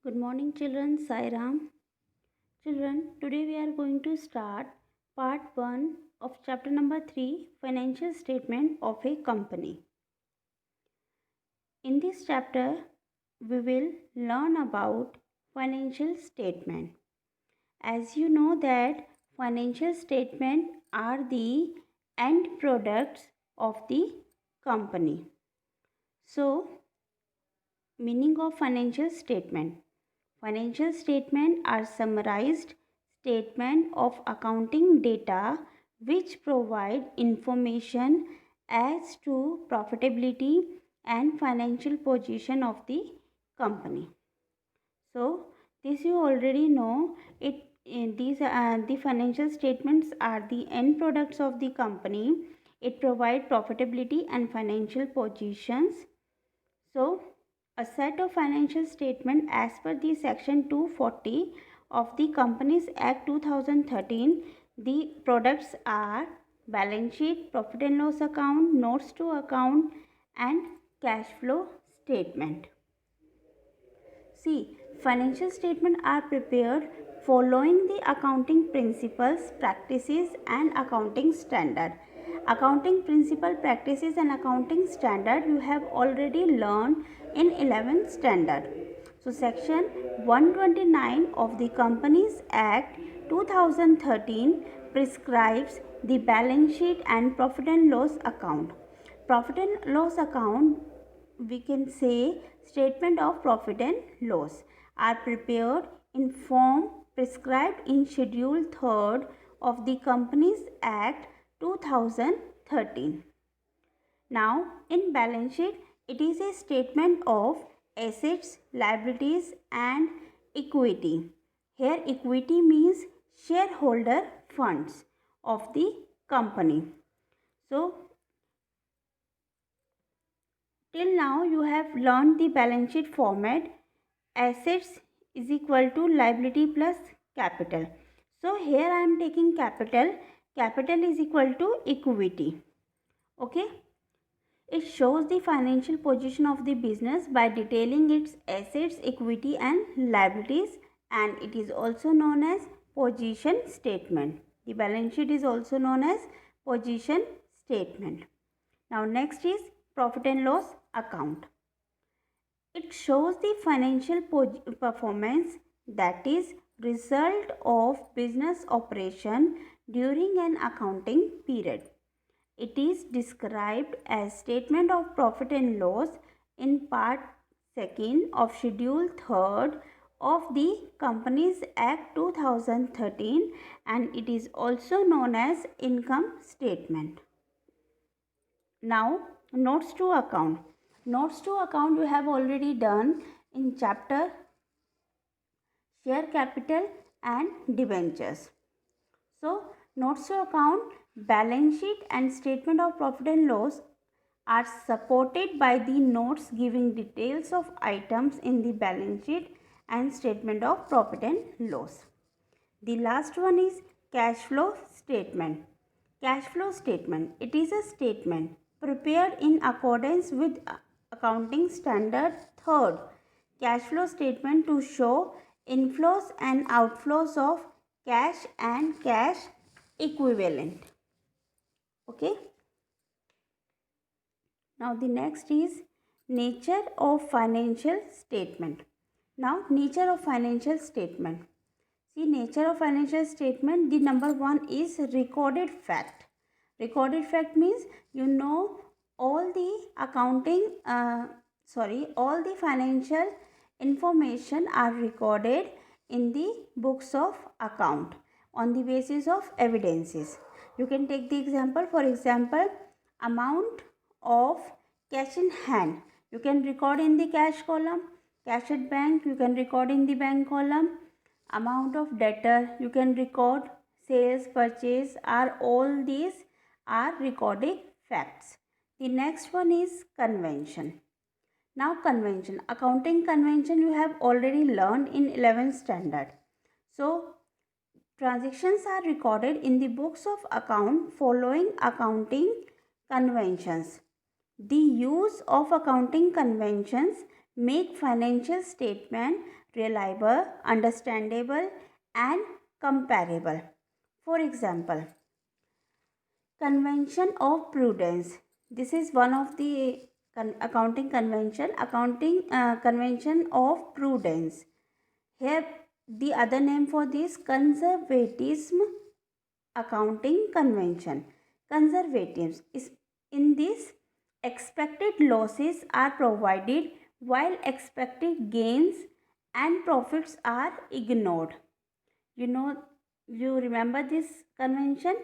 Good morning, children. Sai Ram. Children, today we are going to start part 1 of chapter number 3, Financial Statement of a Company. In this chapter, we will learn about financial statement. As you know that financial statement are the end products of the company. So, meaning of financial statement. Financial statements are summarized statement of accounting data which provide information as to profitability and financial position of the company. So this you already know it. The financial statements are the end products of the company. It provide profitability and financial positions. So a set of financial statement as per the section 240 of the Companies Act 2013. The products are balance sheet, profit and loss account, notes to account and cash flow statement. See, financial statements are prepared following the accounting principles, practices and accounting standard. Accounting principle, practices and accounting standard you have already learned in 11th standard. So section 129 of the Companies Act 2013 prescribes the balance sheet and profit and loss account. Profit and loss account, we can say statement of profit and loss, are prepared in form prescribed in Schedule 3rd of the Companies Act 2013. Now, in balance sheet, it is a statement of assets, liabilities and equity. Here equity means shareholder funds of the company. So, till now you have learned the balance sheet format. Assets is equal to liability plus capital. So here I am taking capital. Capital is equal to equity. Okay. It shows the financial position of the business by detailing its assets, equity and liabilities, and it is also known as position statement. The balance sheet is also known as position statement. Now next is profit and loss account. It shows the financial performance, that is result of business operation during an accounting period. It is described as statement of profit and loss in part 2nd of Schedule 3rd of the Companies Act 2013, and it is also known as income statement. Now notes to account. Notes to account you have already done in chapter share capital and debentures. So notes to account, balance sheet and statement of profit and loss are supported by the notes giving details of items in the balance sheet and statement of profit and loss. The last one is cash flow statement. Cash flow statement. It is a statement prepared in accordance with accounting standard 3rd. Cash flow statement to show inflows and outflows of cash and cash equivalent. Okay. Now the next is nature of financial statement. Now nature of financial statement. See, nature of financial statement, the number 1 is recorded fact. Recorded fact means you know all the accounting all the financial information are recorded in the books of account on the basis of evidences. You can take the example, for example, amount of cash in hand you can record in the cash column, cash at bank you can record in the bank column, amount of debtor you can record, sales, purchase, are all these are recorded facts. The next one is convention. Now convention, accounting convention you have already learned in 11th standard. So transactions are recorded in the books of account following accounting conventions. The use of accounting conventions make financial statement reliable, understandable and comparable. For example, convention of prudence. This is one of the accounting convention, convention of prudence. Here the other name for this, conservatism accounting convention. Conservatism is in this, expected losses are provided while expected gains and profits are ignored. You know, you remember this convention?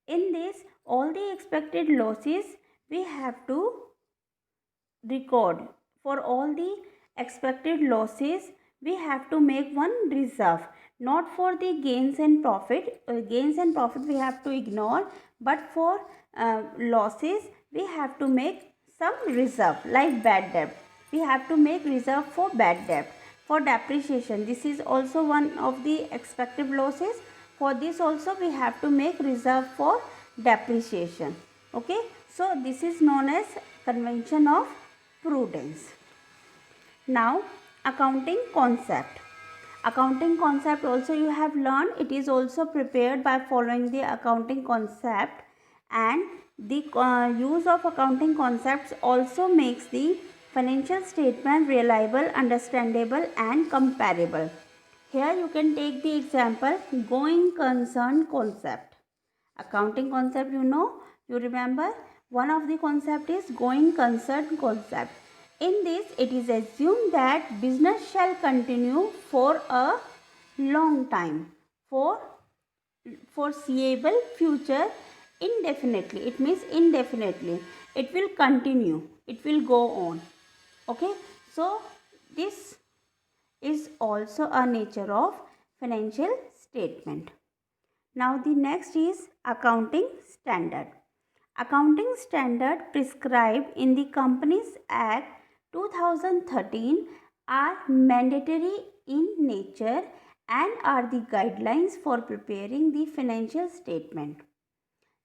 In this, all the expected losses we have to record. For all the expected losses we have to make one reserve, not for the gains and profit. Gains and profit we have to ignore, but for losses we have to make some reserve. Like bad debt, we have to make reserve for bad debt. For depreciation, this is also one of the expected losses. For this also we have to make reserve for depreciation. Okay, so this is known as convention of prudence. Now, accounting concept. Accounting concept also you have learned. It is also prepared by following the accounting concept, and the use of accounting concepts also makes the financial statement reliable, understandable and comparable. Here you can take the example going concern concept. Accounting concept, you remember, one of the concept is going concern concept. In this, it is assumed that business shall continue for a long time, for foreseeable future, indefinitely. It means indefinitely. It will continue. It will go on. Okay. So, this is also a nature of financial statement. Now, the next is accounting standard. Accounting standard prescribed in the Companies Act 2013 are mandatory in nature and are the guidelines for preparing the financial statement.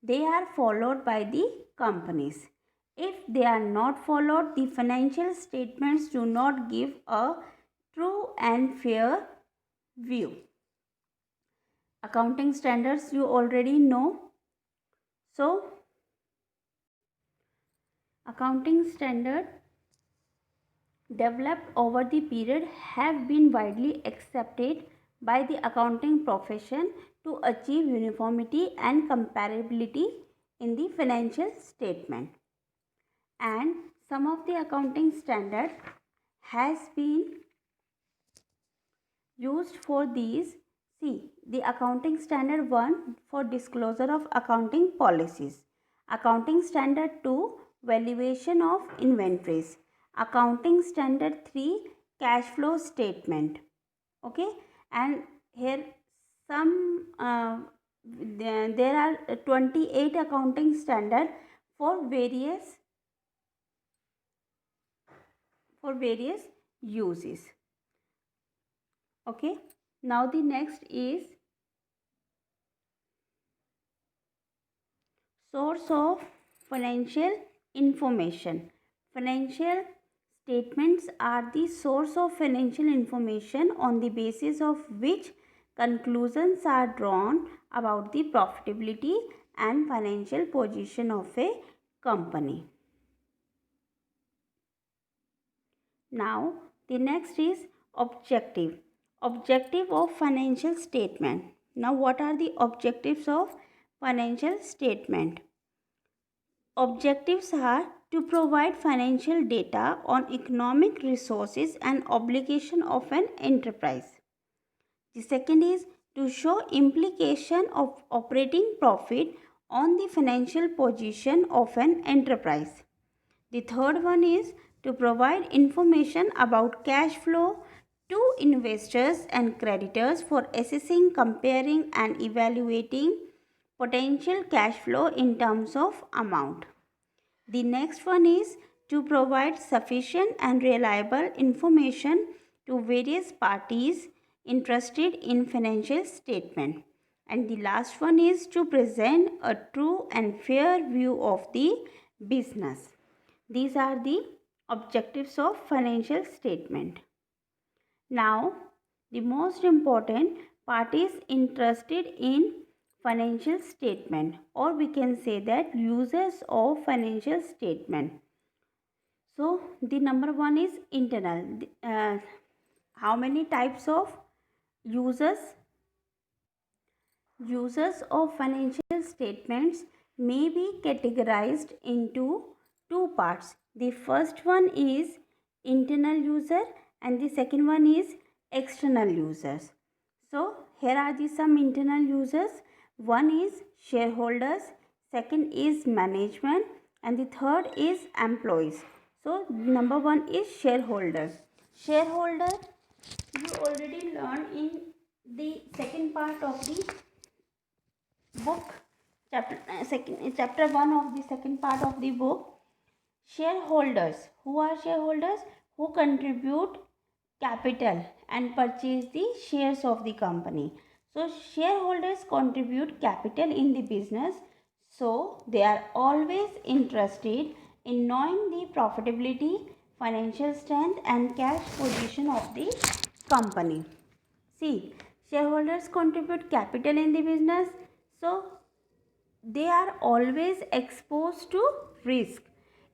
They are followed by the companies. If they are not followed, the financial statements do not give a true and fair view. Accounting standards you already know. So, accounting standard developed over the period have been widely accepted by the accounting profession to achieve uniformity and comparability in the financial statement. And some of the accounting standard has been used for these. See, the accounting standard 1 for disclosure of accounting policies. Accounting standard 2 valuation of inventories. Accounting standard 3 cash flow statement. Okay, and here some there are 28 accounting standard for various uses. Okay, now the next is source of financial information. Financial statements are the source of financial information on the basis of which conclusions are drawn about the profitability and financial position of a company. Now, the next is objective. Objective of financial statement. Now, what are the objectives of financial statement? Objectives are to provide financial data on economic resources and obligation of an enterprise. The second is to show implication of operating profit on the financial position of an enterprise. The third one is to provide information about cash flow to investors and creditors for assessing, comparing and evaluating potential cash flow in terms of amount. The next one is to provide sufficient and reliable information to various parties interested in financial statement. And the last one is to present a true and fair view of the business. These are the objectives of financial statement. Now, the most important part is interested in financial statement, or we can say that users of financial statement. So, the number one is internal. How many types of users? Users of financial statements may be categorized into two parts. The first one is internal user and the second one is external users. So here are the some internal users. One is shareholders, second is management, and the third is employees. So number one is shareholder. Shareholder you already learned in the second part of the book, chapter 1 of the second part of the book. Shareholders, who are shareholders? Who contribute capital and purchase the shares of the company. So shareholders contribute capital in the business, so they are always interested in knowing the profitability, financial strength and cash position of the company. See, shareholders contribute capital in the business, so they are always exposed to risk.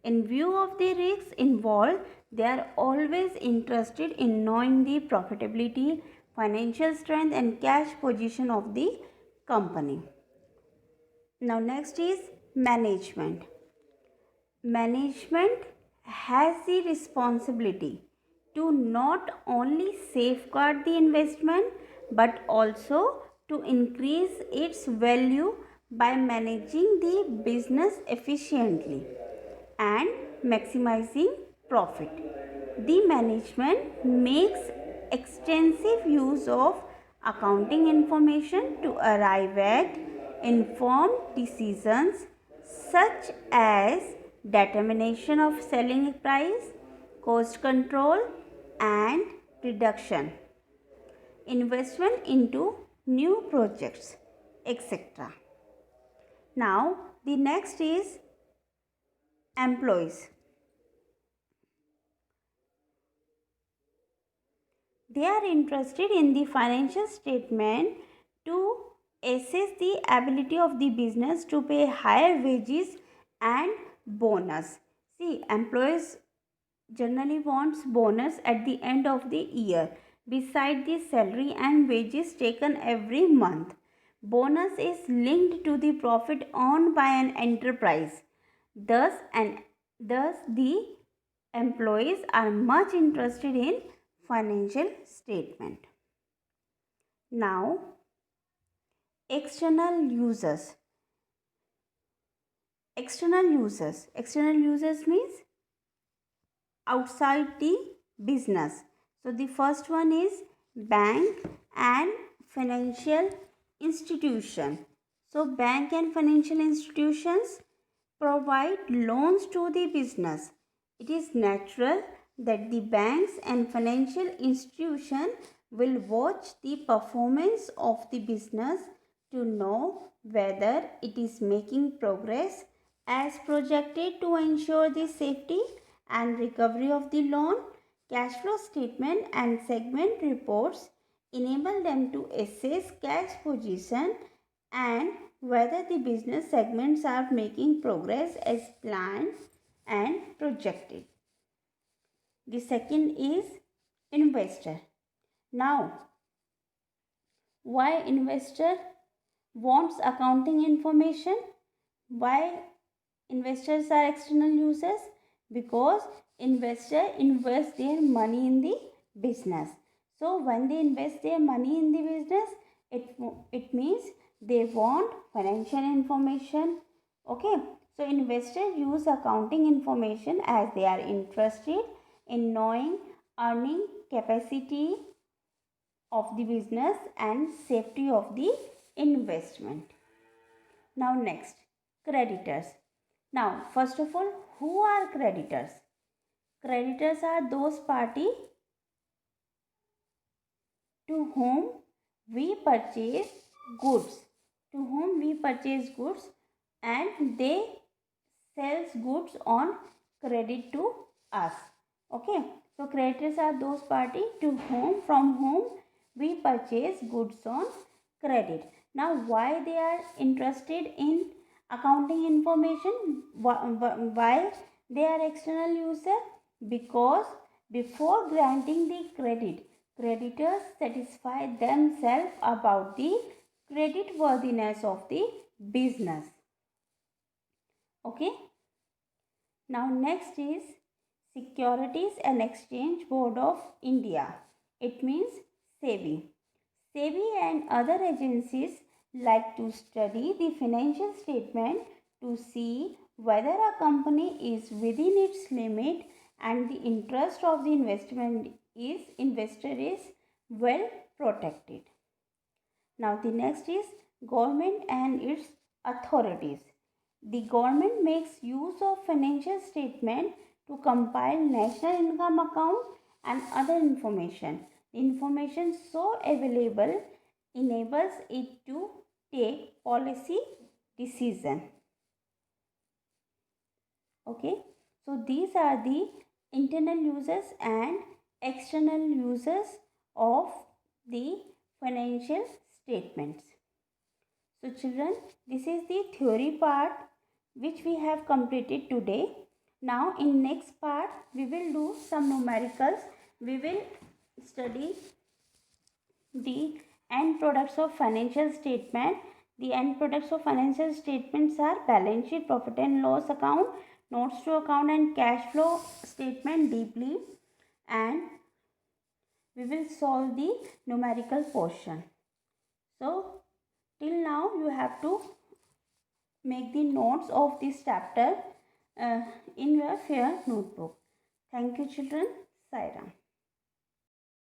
In view of the risks involved, they are always interested in knowing the profitability, financial strength and cash position of the company. Now next is management. Management has the responsibility to not only safeguard the investment but also to increase its value by managing the business efficiently and maximizing profit. The management makes extensive use of accounting information to arrive at informed decisions such as determination of selling price, cost control and reduction, investment into new projects, etc. Now the next is employees. They are interested in the financial statement to assess the ability of the business to pay higher wages and bonus. See, employees generally wants bonus at the end of the year beside the salary and wages taken every month. Bonus is linked to the profit earned by an enterprise. Thus the employees are much interested in financial statement. Now, external users. External users means outside the business. So the first one is bank and financial institution. So bank and financial institutions provide loans to the business. It is natural that the banks and financial institution will watch the performance of the business to know whether it is making progress as projected to ensure the safety and recovery of the loan. Cash flow statement and segment reports enable them to assess cash position and whether the business segments are making progress as planned and projected. The second is investor. Now, why investor wants accounting information? Why investors are external users? Because investor invest their money in the business. So when they invest their money in the business, it means they want financial information. Okay, so investors use accounting information as they are interested in knowing earning capacity of the business and safety of the investment. Now next, creditors. Now first of all, who are creditors? Creditors are those party to whom we purchase goods, and they sells goods on credit to us. Okay, so creditors are those party to whom, from whom we purchase goods on credit. Now, why they are interested in accounting information while they are external user? Because before granting the credit, creditors satisfy themselves about the credit worthiness of the business. Okay, now next is Securities and Exchange Board of India. It means SEBI. SEBI and other agencies like to study the financial statement to see whether a company is within its limit and the interest of the investor is well protected. Now the next is government and its authorities. The government makes use of financial statement to compile national income account and other information. The information so available enables it to take policy decision. Okay, so these are the internal users and external users of the financial statements. So children, this is the theory part which we have completed today. Now in next part we will do some numericals. We will study the end products of financial statement. The end products of financial statements are balance sheet, profit and loss account, notes to account and cash flow statement deeply, and we will solve the numerical portion. So till now you have to make the notes of this chapter in your fair notebook. Thank you children. Sai Ram.